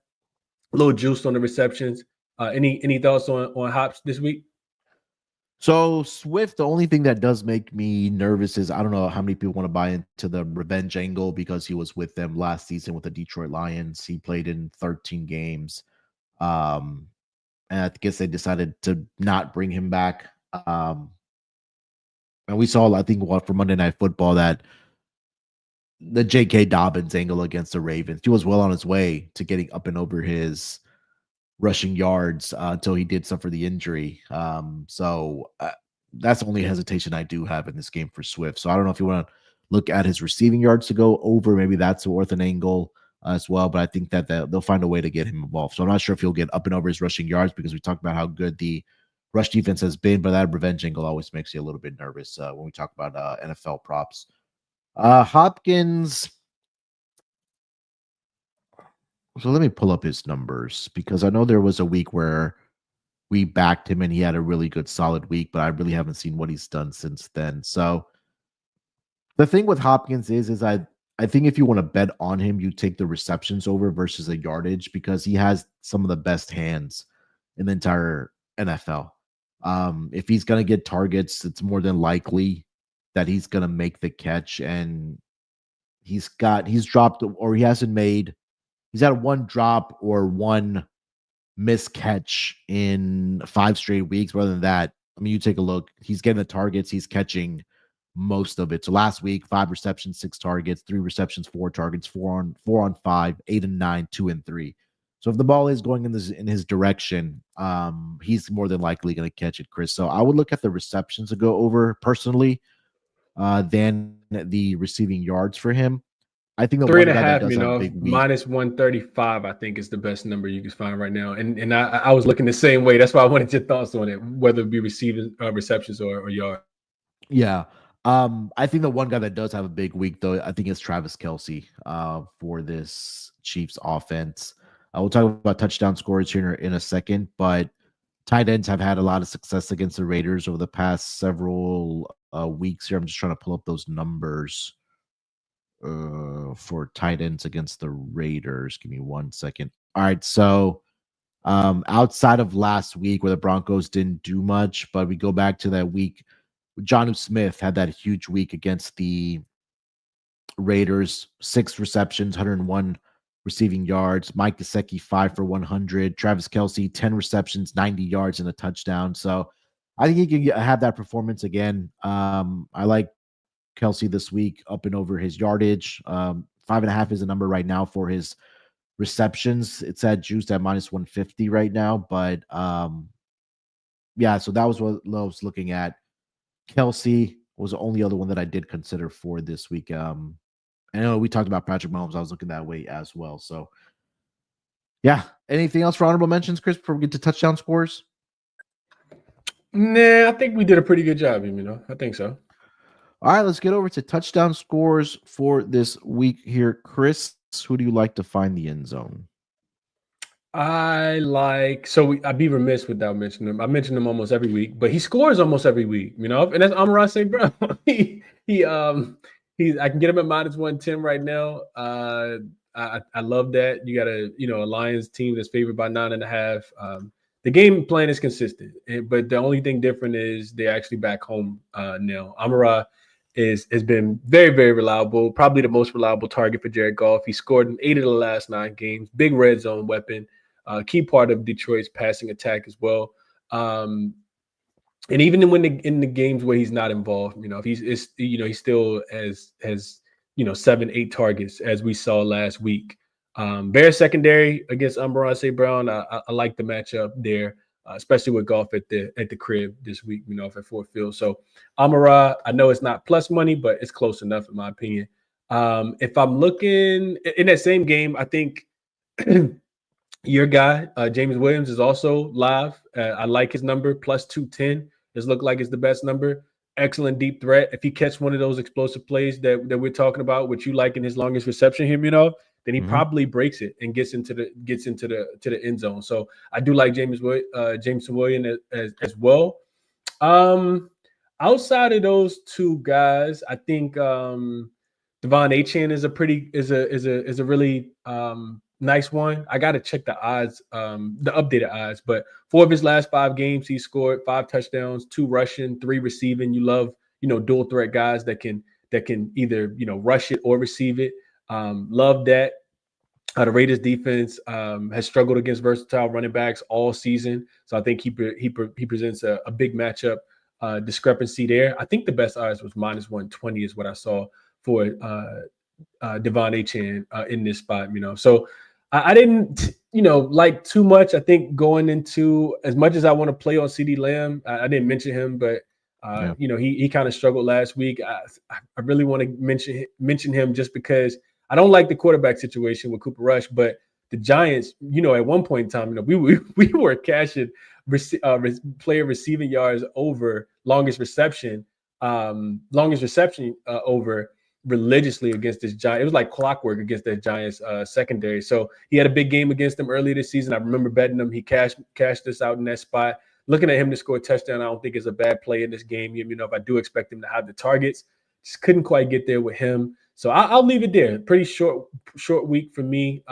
A little juiced on the receptions. Any thoughts on Hops this week?
So Swift, the only thing that does make me nervous is I don't know how many people want to buy into the revenge angle, because he was with them last season with the Detroit Lions. He played in 13 games. And I guess they decided to not bring him back. And we saw, I think, for Monday Night Football, that the J.K. Dobbins angle against the Ravens, he was well on his way to getting up and over his rushing yards until he did suffer the injury. So that's the only hesitation I do have in this game for Swift. So I don't know if you want to look at his receiving yards to go over. Maybe that's worth an angle as well. But I think that they'll find a way to get him involved. So I'm not sure if he'll get up and over his rushing yards, because we talked about how good the rush defense has been. But that revenge angle always makes you a little bit nervous when we talk about NFL props. Hopkins. So let me pull up his numbers, because I know there was a week where we backed him and he had a really good, solid week, but I really haven't seen what he's done since then. So the thing with Hopkins is I think if you want to bet on him, you take the receptions over versus the yardage, because he has some of the best hands in the entire NFL. If he's going to get targets, it's more than likely that he's going to make the catch. And he's dropped, or he hasn't made, he's had one drop or one missed catch in 5 straight weeks. Rather than that, I mean, you take a look, he's getting the targets, he's catching most of it. So last week, 5 receptions, 6 targets, 3 receptions, 4 targets, 4 on 5, 8 and 9, 2 and 3. So if the ball is going in his direction, he's more than likely going to catch it, Chris. So I would look at the receptions to go over personally, than the receiving yards for him. I think the
3.5, -135, I think, is the best number you can find right now. And I was looking the same way. That's why I wanted your thoughts on it, whether it be receiving receptions or yard.
Yeah. I think the one guy that does have a big week, though, I think is Travis Kelce for this Chiefs offense. We'll talk about touchdown scores here in a second, but tight ends have had a lot of success against the Raiders over the past several weeks here. I'm just trying to pull up those numbers for tight ends against the Raiders. Give me 1 second. All right, so outside of last week where the Broncos didn't do much, but we go back to that week, Jonnu Smith had that huge week against the Raiders, 6 receptions, 101 receiving yards. Mike Gesicki, 5 for 100. Travis Kelce, 10 receptions, 90 yards and a touchdown. So I think he can have that performance again. I like Kelce this week up and over his yardage. 5.5 is the number right now for his receptions. It's at juiced at -150 right now. But yeah, so that was what I was looking at. Kelce was the only other one that I did consider for this week. I know we talked about Patrick Mahomes. I was looking that way as well. So yeah. Anything else for honorable mentions, Chris, before we get to touchdown scores?
Nah, I think we did a pretty good job, I think so.
All right, let's get over to touchdown scores for this week here. Chris, who do you like to find the end zone?
I'd be remiss without mentioning him. I mention him almost every week, but he scores almost every week, and that's Amon-Ra St. Brown. I can get him at -110 right now. I love that. You got a Lions team that's favored by 9.5. The game plan is consistent, but the only thing different is they're actually back home now. Amon-Ra has been very, very reliable, probably the most reliable target for Jared Goff. He scored in 8 of the last 9 games. Big red zone weapon. Key part of Detroit's passing attack as well. And even when in the games where he's not involved, if he still has 7-8 targets as we saw last week. Bears secondary against Amon-Ra St. Brown. I like the matchup there, especially with Goff at the crib this week. At Ford Field. So Amon-Ra, I know it's not plus money, but it's close enough in my opinion. If I'm looking in that same game, I think. Your guy, James Williams, is also live. I like his number, +210. This look like it's the best number. Excellent deep threat. If he catch one of those explosive plays that we're talking about, which you like in his longest reception here, then he probably breaks it and gets into the end zone. So I do like James Williams as well. Outside of those two guys, I think Devon Achane is a really nice one. I got to check the odds, the updated odds, but 4 of his last 5 games, he scored 5 touchdowns, 2 rushing, 3 receiving. You love, dual threat guys that can either, rush it or receive it. Love that. The Raiders defense has struggled against versatile running backs all season. So I think he presents a big matchup discrepancy there. I think the best odds was -120 is what I saw for Devon Achane in this spot, So I didn't, like too much. I think going into as much as I want to play on CeeDee Lamb, I didn't mention him, but he kind of struggled last week. I really want to mention him just because I don't like the quarterback situation with Cooper Rush, but the Giants, at one point in time, we were cashing player receiving yards over longest reception over religiously against this Giant. It was like clockwork against that Giants secondary. So he had a big game against them earlier this season. I remember betting him. He cashed us out in that spot. Looking at him to score a touchdown, I don't think is a bad play in this game. If I do expect him to have the targets, just couldn't quite get there with him. So I'll leave it there. Pretty short week for me.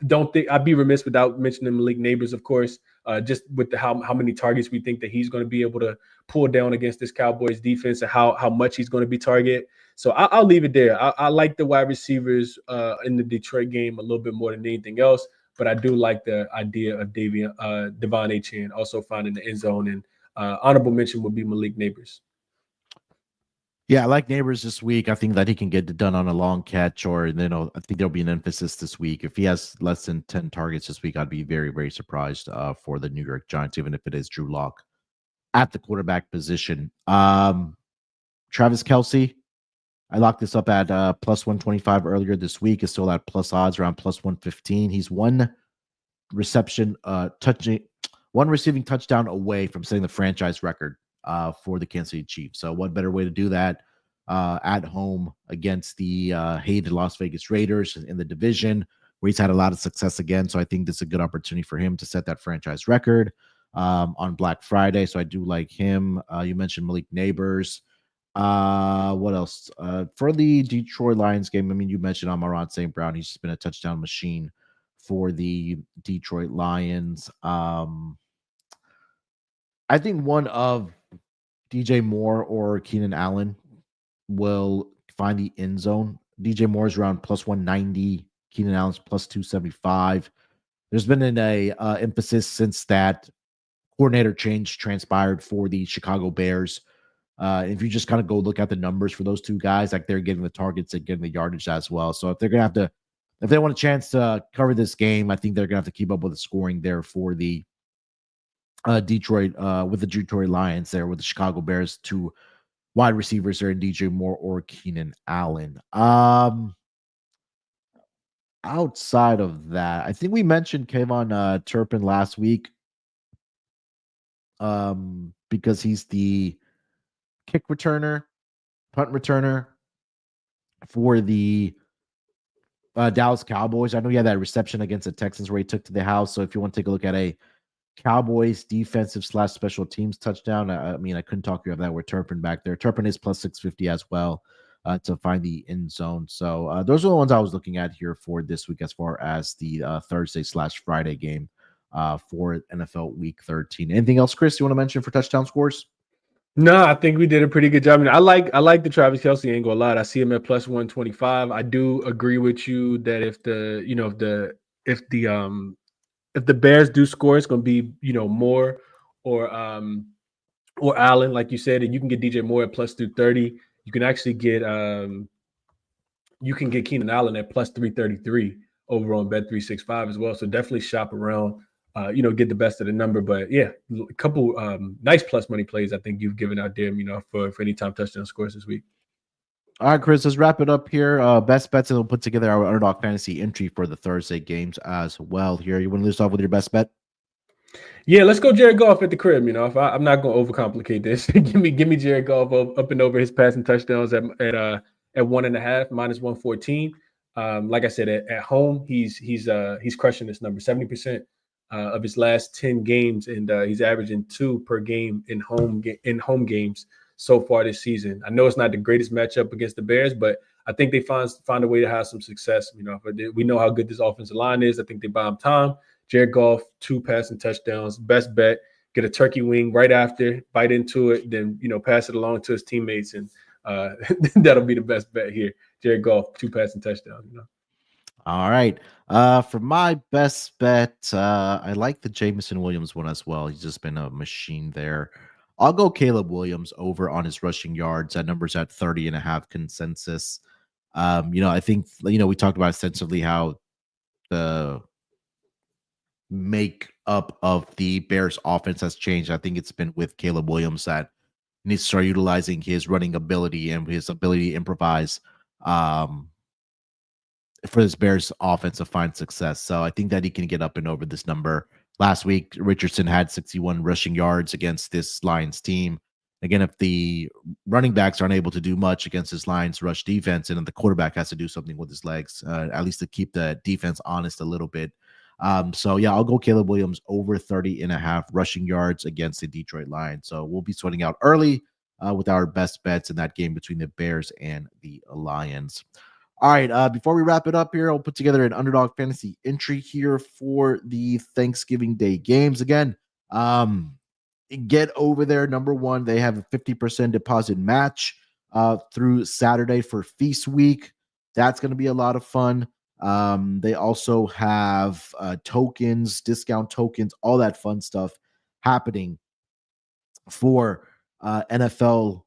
Don't think I'd be remiss without mentioning Malik Neighbors, of course. Just with how many targets we think that he's going to be able to pull down against this Cowboys defense and how much he's going to be targeted. So I'll leave it there. I like the wide receivers in the Detroit game a little bit more than anything else, but I do like the idea of Devon Achane also finding the end zone. And honorable mention would be Malik Neighbors.
Yeah, I like Neighbors this week. I think that he can get it done on a long catch, or I think there'll be an emphasis this week. If he has less than 10 targets this week, I'd be very, very surprised for the New York Giants, even if it is Drew Lock at the quarterback position. Travis Kelce, I locked this up at +125 earlier this week. Is still at plus odds around +115. He's one receiving touchdown away from setting the franchise record for the Kansas City Chiefs. So what better way to do that at home against the hated Las Vegas Raiders in the division, where he's had a lot of success again. So I think this is a good opportunity for him to set that franchise record on Black Friday. So I do like him. You mentioned Malik Neighbors. What else? For the Detroit Lions game, I mean, you mentioned Amon-Ra St. Brown. He's just been a touchdown machine for the Detroit Lions. I think one of DJ Moore or Keenan Allen will find the end zone. DJ Moore is around +190. Keenan Allen's +275. There's been an emphasis since that coordinator change transpired for the Chicago Bears. If you just kind of go look at the numbers for those two guys, like they're getting the targets and getting the yardage as well. So if they want a chance to cover this game, I think they're gonna have to keep up with the scoring there for the Detroit with the Detroit Lions there with the Chicago Bears. 2 wide receivers there in DJ Moore or Keenan Allen. Outside of that, I think we mentioned Kayvon Turpin last week. because he's the kick returner, punt returner for the Dallas Cowboys. I know he had that reception against the Texans where he took to the house. So if you want to take a look at a Cowboys defensive / special teams touchdown, I mean, I couldn't talk you about that with Turpin back there. Turpin is plus 650 as well to find the end zone. So those are the ones I was looking at here for this week as far as the Thursday / Friday game for NFL Week 13. Anything else, Chris, you want to mention for touchdown scores?
No, I think we did a pretty good job. I mean, I like the Travis Kelce angle a lot. I see him at plus 125. I do agree with you that if the Bears do score, it's going to be Moore or Allen, like you said, and you can get DJ Moore at plus 230. You can actually get Keenan Allen at plus 333 over on Bet365 as well. So definitely shop around. Get the best of the number. But yeah, a couple nice plus money plays I think you've given out there, for anytime touchdown scores this week.
All right, Chris, let's wrap it up here. Best bets, and we'll put together our Underdog Fantasy entry for the Thursday games as well here. You want to list off with your best bet?
Yeah, let's go Jared Goff at the crib. If I'm not going to overcomplicate this, give me Jared Goff up and over his passing touchdowns at 1.5 minus 114. Like I said, at home he's crushing this number. 70% of his last 10 games, and he's averaging 2 per game in home games so far this season. I know it's not the greatest matchup against the Bears, but I think they find a way to have some success. We know how good this offensive line is. I think they buy him time. Jared Goff, 2 passing touchdowns, best bet. Get a turkey wing right after, bite into it, then pass it along to his teammates, and that'll be the best bet here. Jared Goff, 2 passing touchdowns.
All right. For my best bet, I like the Jameson Williams one as well. He's just been a machine there. I'll go Caleb Williams over on his rushing yards. That number's at 30.5 consensus. I think, we talked about extensively how the make up of the Bears offense has changed. I think it's been with Caleb Williams that needs to start utilizing his running ability and his ability to improvise for this Bears offense to find success. So I think that he can get up and over this number. Last week, Richardson had 61 rushing yards against this Lions team. Again, if the running backs aren't able to do much against this Lions rush defense, and then the quarterback has to do something with his legs, at least to keep the defense honest a little bit. So yeah, I'll go Caleb Williams over 30.5 rushing yards against the Detroit Lions. So we'll be sweating out early with our best bets in that game between the Bears and the Lions. All right, before we wrap it up here, I'll put together an Underdog Fantasy entry here for the Thanksgiving Day games. Again, get over there. Number one, they have a 50% deposit match through Saturday for Feast Week. That's going to be a lot of fun. They also have tokens, discount tokens, all that fun stuff happening for NFL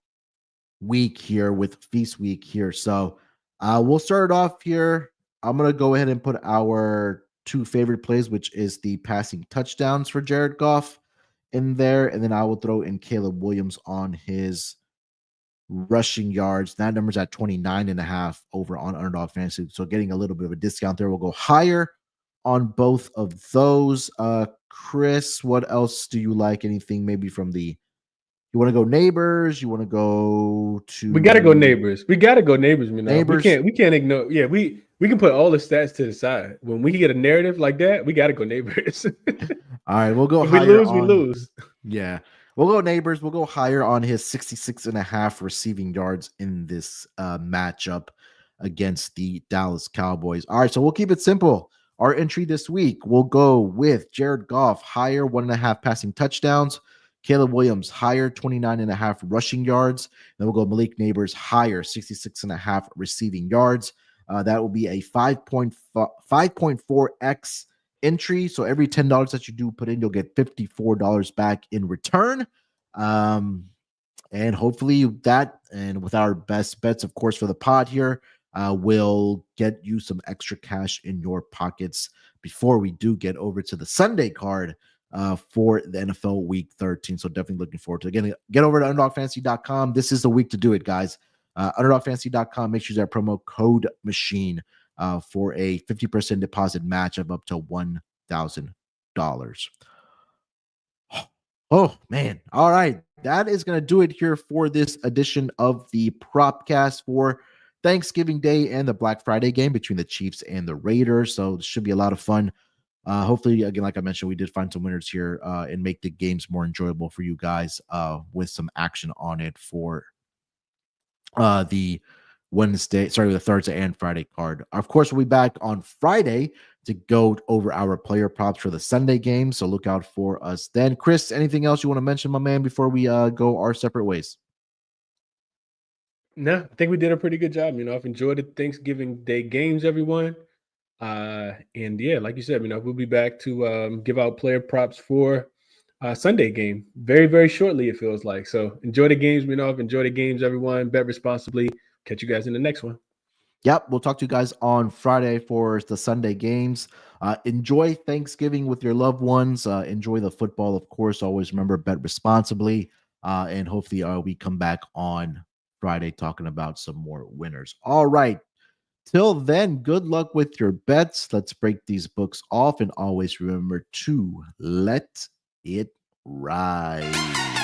week here with Feast Week here. So we'll start off here. I'm going to go ahead and put our 2 favorite plays, which is the passing touchdowns for Jared Goff in there. And then I will throw in Caleb Williams on his rushing yards. That number's at 29.5 over on Underdog Fantasy. So getting a little bit of a discount there. We'll go higher on both of those. Chris, what else do you like? Anything maybe from the, you want to go neighbors? You want to go to,
we got to go neighbors.
Neighbors.
We can't ignore. Yeah, we can put all the stats to the side. When we get a narrative like that, we got to go neighbors.
All right, we'll go
if
higher.
We lose.
Yeah. We'll go neighbors. We'll go higher on his 66.5 receiving yards in this matchup against the Dallas Cowboys. All right, so we'll keep it simple. Our entry this week, we'll go with Jared Goff, higher 1.5 passing touchdowns. Caleb Williams, higher 29.5 rushing yards. Then we'll go Malik Neighbors, higher 66.5 receiving yards. That will be a 5.4x entry. So every $10 that you do put in, you'll get $54 back in return. And hopefully that, and with our best bets, of course, for the pod here, will get you some extra cash in your pockets before we do get over to the Sunday card for the NFL Week 13. So definitely looking forward to it. Again, get over to UnderdogFantasy.com. This is the week to do it, guys. UnderdogFantasy.com. Make sure you use that promo code MACHINE for a 50% deposit match of up to $1,000. Oh, man. All right. That is going to do it here for this edition of the Propcast for Thanksgiving Day and the Black Friday game between the Chiefs and the Raiders. So it should be a lot of fun. Hopefully, again, like I mentioned, we did find some winners here and make the games more enjoyable for you guys with some action on it for the the Thursday and Friday card. Of course, we'll be back on Friday to go over our player props for the Sunday game. So look out for us then. Chris, anything else you want to mention, my man, before we go our separate ways?
No, I think we did a pretty good job. I've enjoyed the Thanksgiving Day games, everyone. And yeah, like you said, we'll be back to give out player props for Sunday game very, very shortly, it feels like. So enjoy the games, enjoy the games, everyone. Bet responsibly. Catch you guys in the next one.
Yep, we'll talk to you guys on Friday for the Sunday games. Enjoy Thanksgiving with your loved ones. Enjoy the football, of course. Always remember, bet responsibly. And hopefully we come back on Friday talking about some more winners. All right. Till then, good luck with your bets. Let's break these books off and always remember to let it ride.